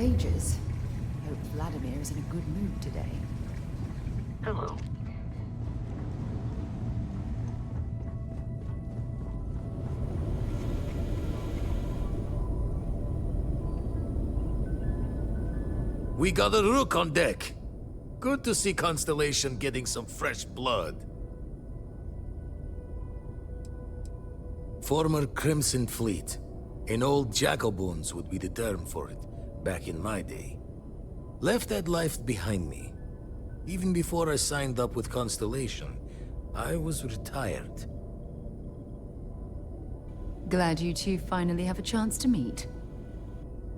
ages. Hope Vladimir is in a good mood today. Hello. We got a rook on deck. Good to see Constellation getting some fresh blood. Former Crimson Fleet. An old Jacoboons would be the term for it, back in my day. Left that life behind me. Even before I signed up with Constellation, I was retired. Glad you two finally have a chance to meet.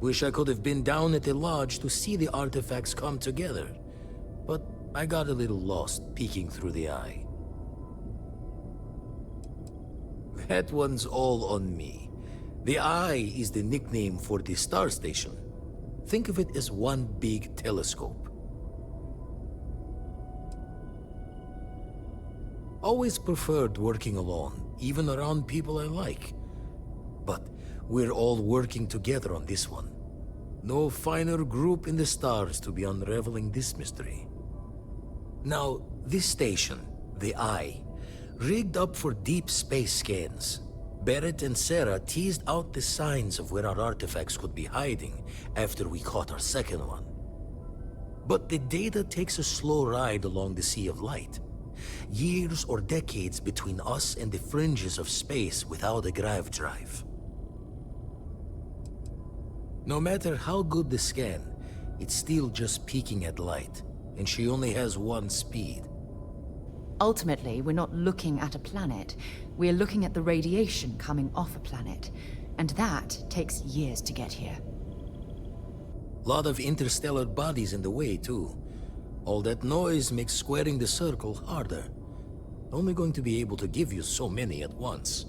Wish I could have been down at the lodge to see the artifacts come together. But I got a little lost peeking through the eye. That one's all on me. The Eye is the nickname for the star station. Think of it as one big telescope. Always preferred working alone, even around people I like. But we're all working together on this one. No finer group in the stars to be unraveling this mystery. Now, this station, the Eye, rigged up for deep space scans. Barrett and Sarah teased out the signs of where our artifacts could be hiding after we caught our second one. But the data takes a slow ride along the Sea of Light. Years or decades between us and the fringes of space without a grav drive. No matter how good the scan, it's still just peeking at light, and she only has one speed. Ultimately, we're not looking at a planet. We're looking at the radiation coming off a planet. And that takes years to get here. Lot of interstellar bodies in the way, too. All that noise makes squaring the circle harder. Only going to be able to give you so many at once.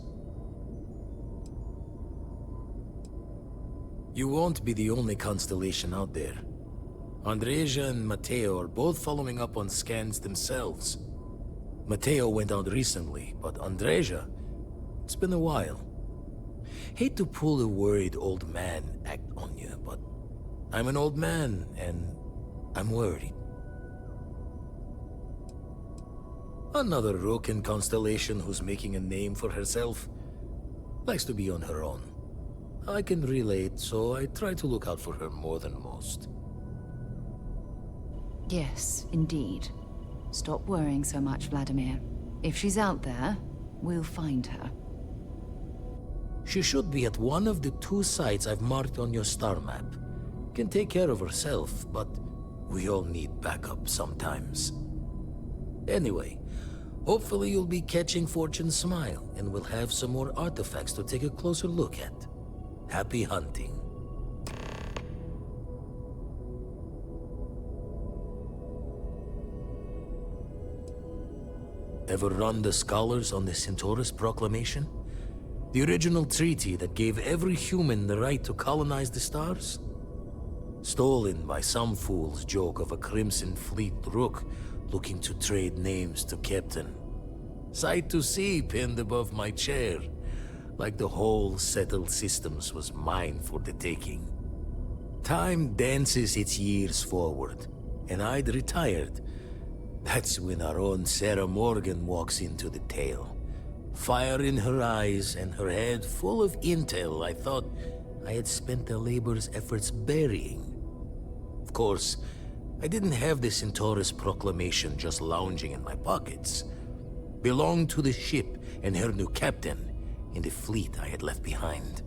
You won't be the only constellation out there. Andreja and Matteo are both following up on scans themselves. Matteo went out recently, but Andreja, it's been a while. Hate to pull a worried old man act on you, but I'm an old man, and I'm worried. Another rook in Constellation who's making a name for herself. Likes to be on her own. I can relate, so I try to look out for her more than most. Yes, indeed. Stop worrying so much, Vladimir. If she's out there, we'll find her. She should be at one of the 2 sites I've marked on your star map. Can take care of herself, but we all need backup sometimes. Anyway, hopefully you'll be catching Fortune's smile, and we'll have some more artifacts to take a closer look at. Happy hunting. Ever run the scholars on the Centaurus Proclamation? The original treaty that gave every human the right to colonize the stars? Stolen by some fool's joke of a Crimson Fleet rook looking to trade names to Captain. Sight to see pinned above my chair, like the whole settled systems was mine for the taking. Time dances its years forward, and I'd retired. That's when our own Sarah Morgan walks into the tale. Fire in her eyes and her head full of intel I thought I had spent the labor's efforts burying. Of course, I didn't have the Centaurus Proclamation just lounging in my pockets. Belonged to the ship and her new captain in the fleet I had left behind.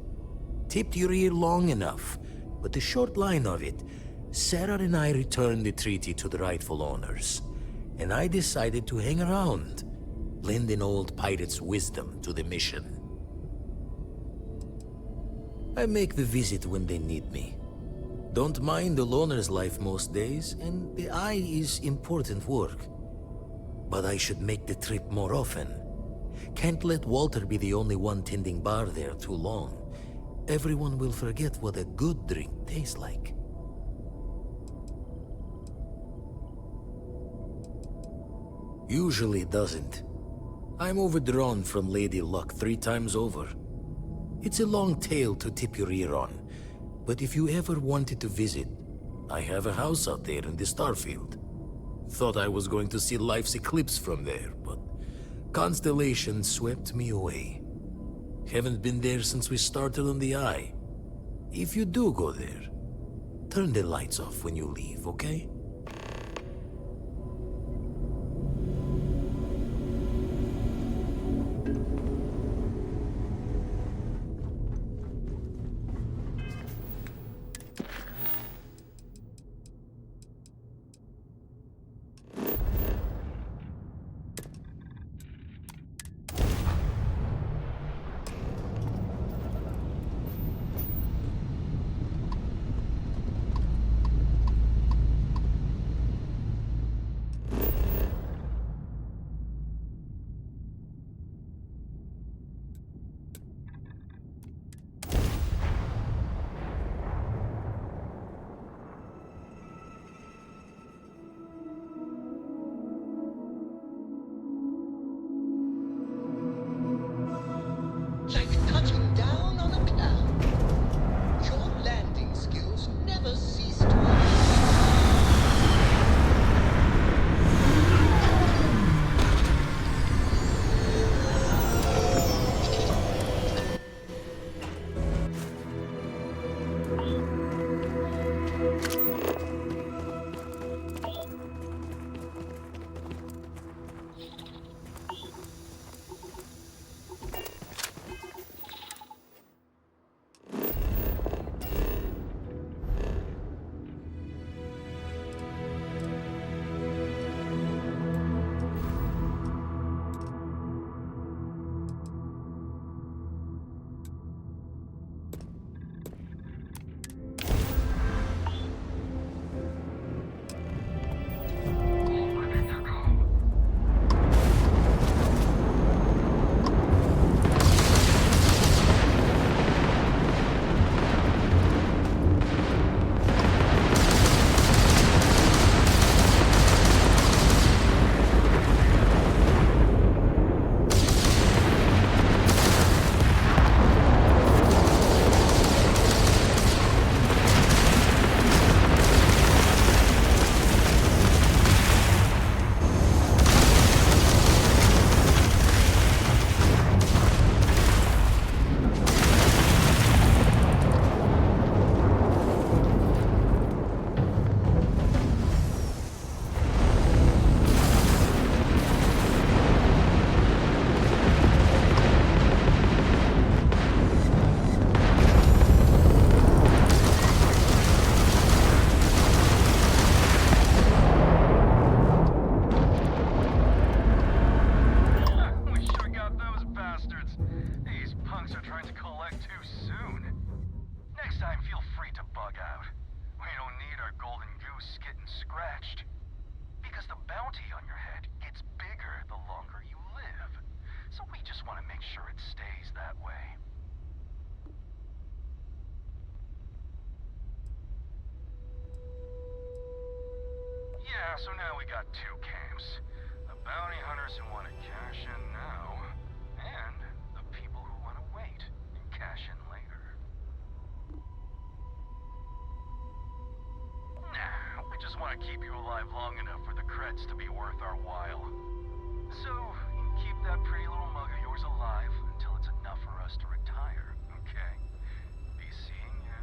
Tipped your ear long enough, but the short line of it, Sarah and I returned the treaty to the rightful owners, and I decided to hang around, lend an old pirate's wisdom to the mission. I make the visit when they need me. Don't mind the loner's life most days, and the Eye is important work. But I should make the trip more often. Can't let Walter be the only one tending bar there too long. Everyone will forget what a good drink tastes like. Usually doesn't. I'm overdrawn from Lady Luck 3 times over. It's a long tale to tip your ear on, But if you ever wanted to visit, I have a house out there in the Starfield. Thought I was going to see life's eclipse from there, but constellation swept me away. Haven't been there since we started on the Eye. If you do go there, turn the lights off when you leave, okay? Like touching down on a cloud. Your landing skills never cease to So now we got two camps. The bounty hunters who want to cash in now, and the people who want to wait and cash in later. Nah, we just want to keep you alive long enough for the creds to be worth our while. So, you keep that pretty little mug of yours alive until it's enough for us to retire, okay? Be seeing ya.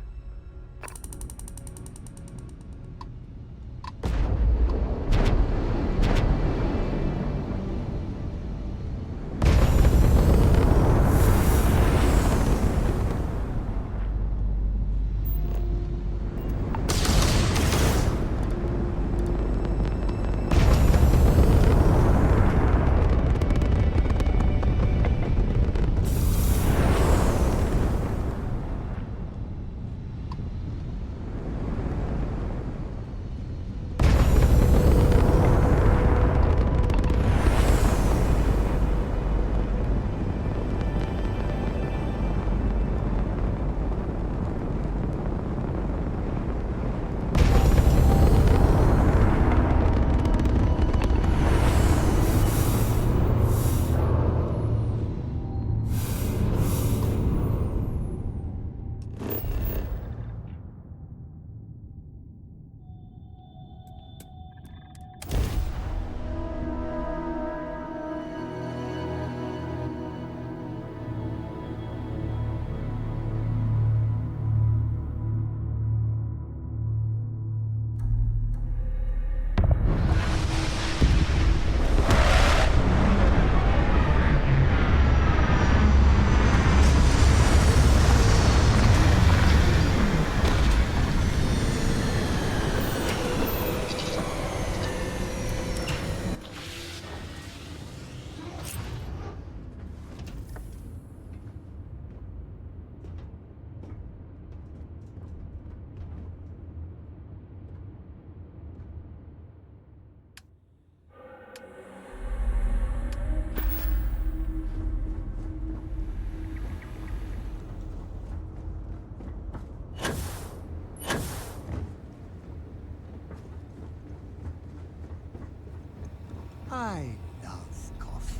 I love coffee.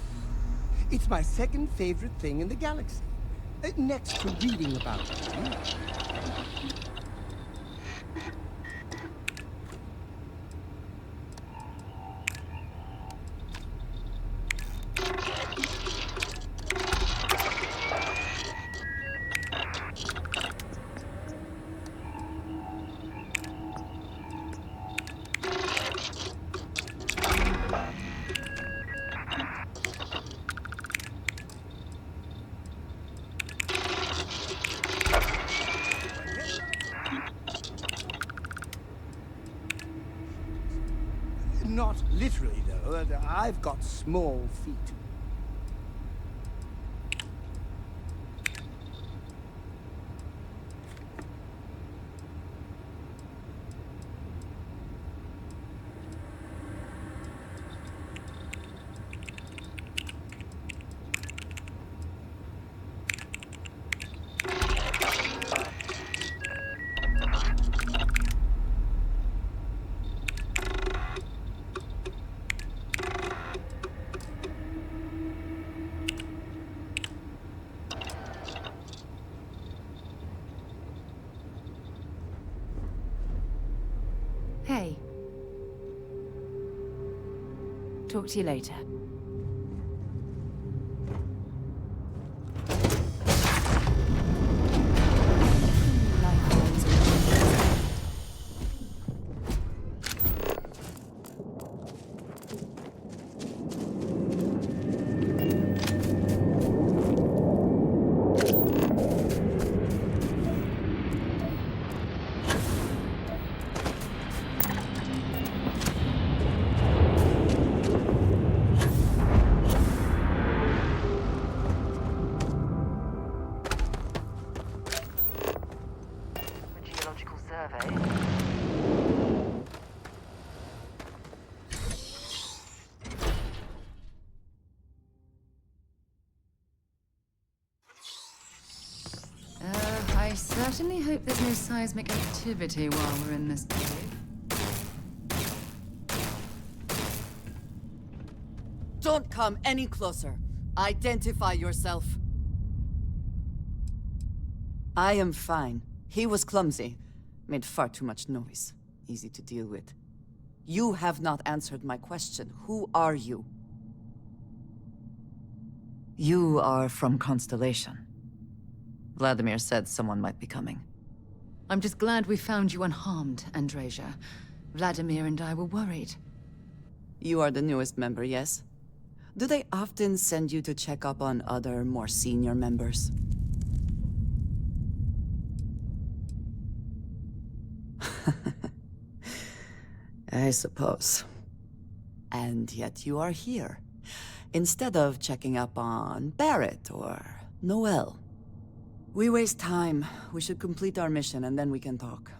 It's my second favorite thing in the galaxy, next to reading about it. Not literally, though. I've got small feet. Hey. Talk to you later. A geological survey. I certainly hope there's no seismic activity while we're in this cave. Don't come any closer. Identify yourself. I am fine. He was clumsy. Made far too much noise. Easy to deal with. You have not answered my question. Who are you? You are from Constellation. Vladimir said someone might be coming. I'm just glad we found you unharmed, Andreja. Vladimir and I were worried. You are the newest member, yes? Do they often send you to check up on other, more senior members? I suppose. And yet you are here, instead of checking up on Barrett or Noel. We waste time. We should complete our mission and then we can talk.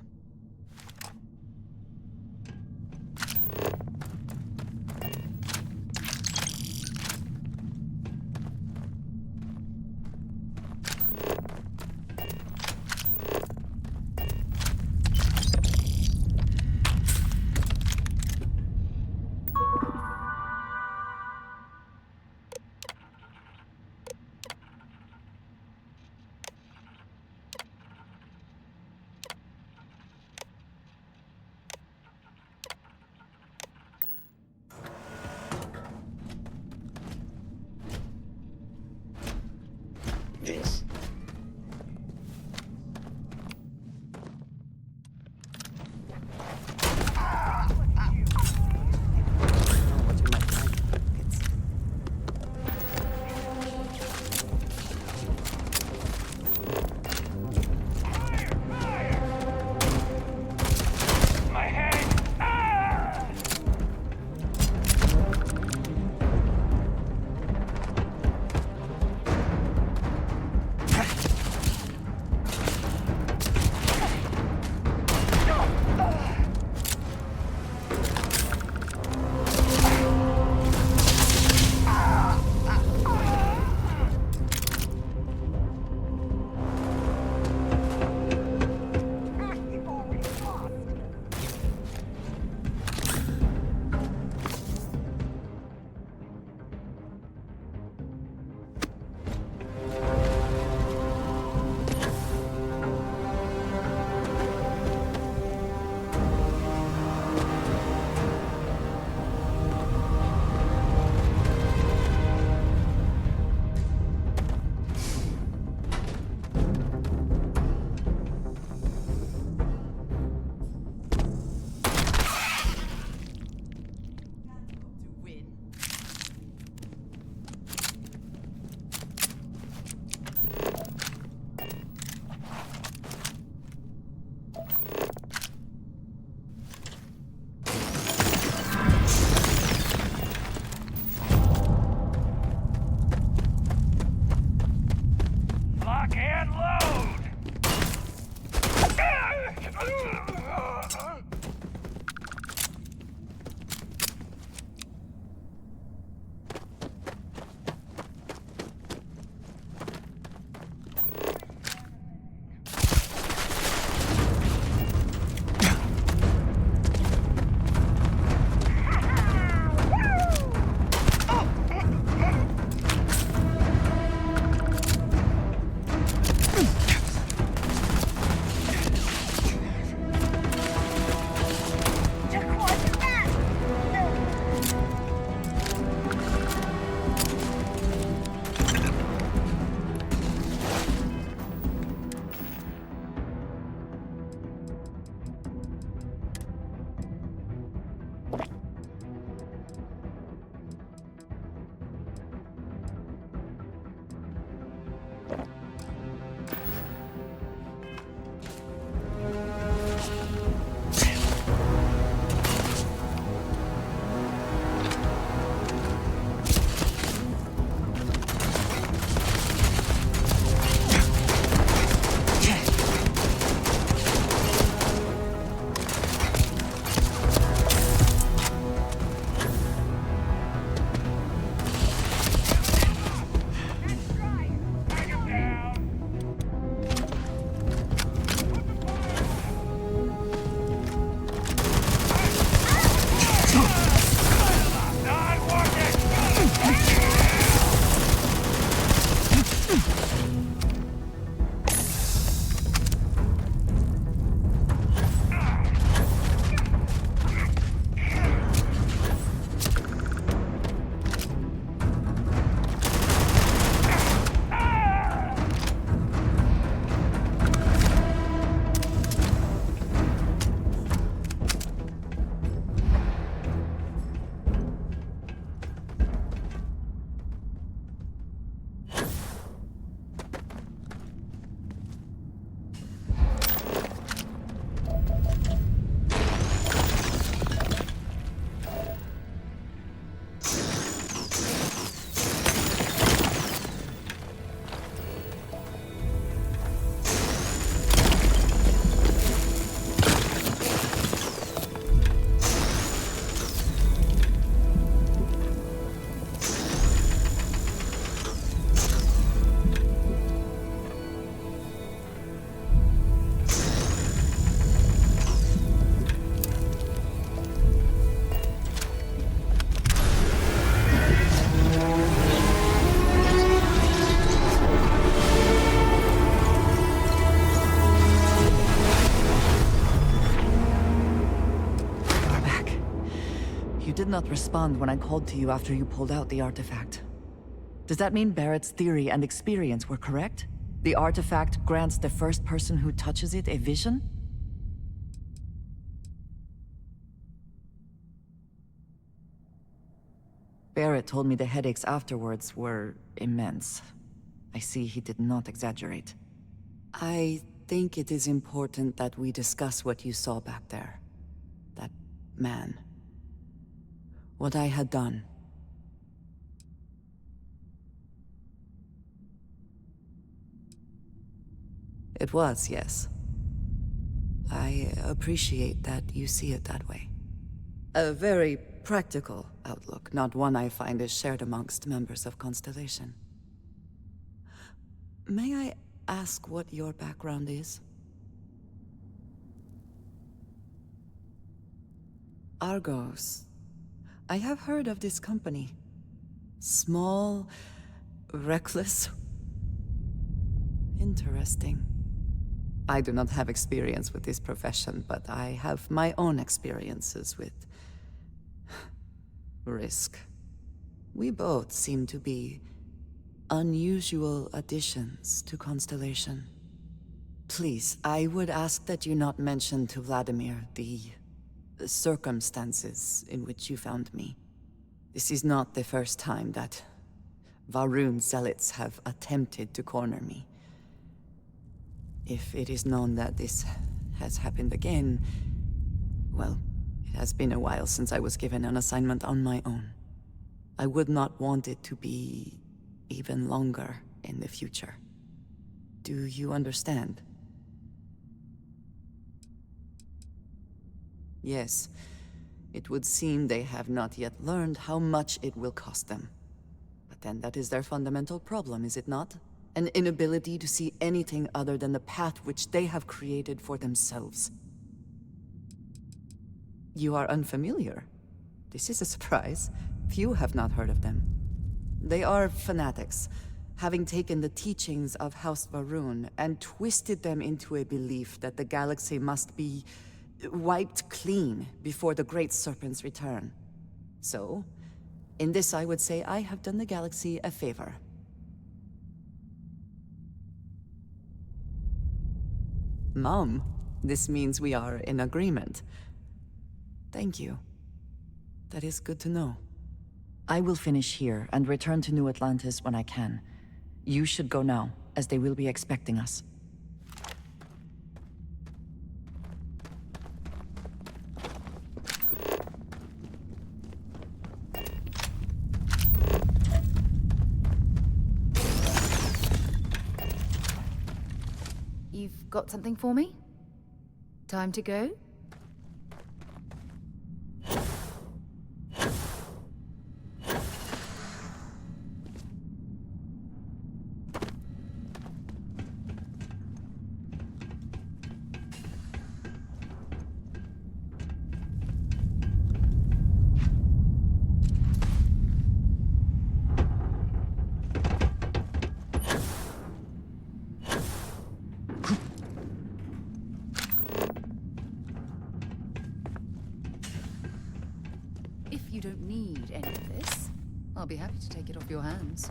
You did not respond when I called to you after you pulled out the artifact. Does that mean Barrett's theory and experience were correct? The artifact grants the first person who touches it a vision? Barrett told me the headaches afterwards were immense. I see he did not exaggerate. I think it is important that we discuss what you saw back there. That man. What I had done. It was, yes. I appreciate that you see it that way. A very practical outlook, not one I find is shared amongst members of Constellation. May I ask what your background is? Argos. I have heard of this company. Small, reckless. Interesting. I do not have experience with this profession, but I have my own experiences with risk. We both seem to be unusual additions to Constellation. Please, I would ask that you not mention to Vladimir the circumstances in which you found me. This is not the first time that Varun zealots have attempted to corner me. If it is known that this has happened again, well, it has been a while since I was given an assignment on my own. I would not want it to be even longer in the future. Do you understand? Yes, it would seem they have not yet learned how much it will cost them. But then that is their fundamental problem, is it not? An inability to see anything other than the path which they have created for themselves. You are unfamiliar. This is a surprise. Few have not heard of them. They are fanatics, having taken the teachings of House Varun and twisted them into a belief that the galaxy must be wiped clean before the Great Serpent's return. So, in this I would say I have done the galaxy a favor. Mom, this means we are in agreement. Thank you. That is good to know. I will finish here and return to New Atlantis when I can. You should go now, as they will be expecting us. You've got something for me? Time to go? If you don't need any of this, I'll be happy to take it off your hands.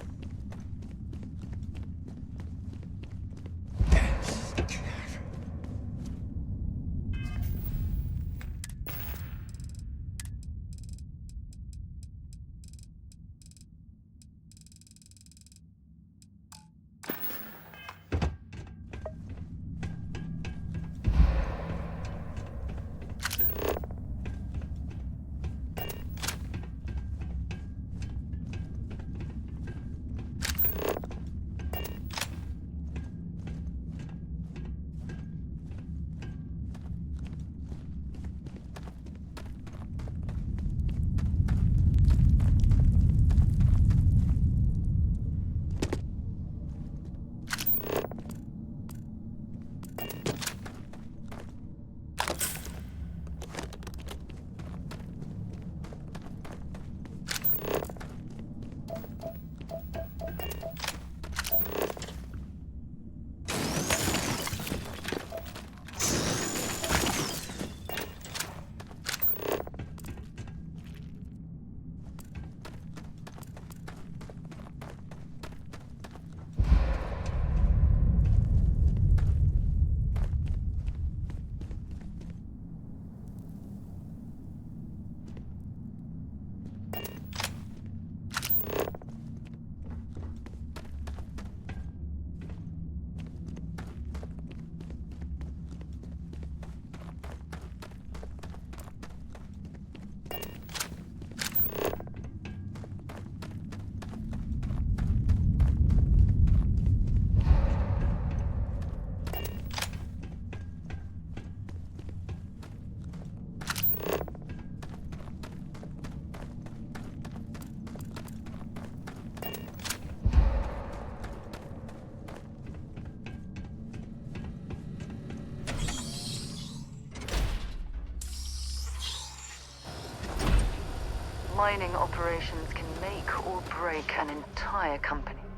mining operations can make or break an entire company.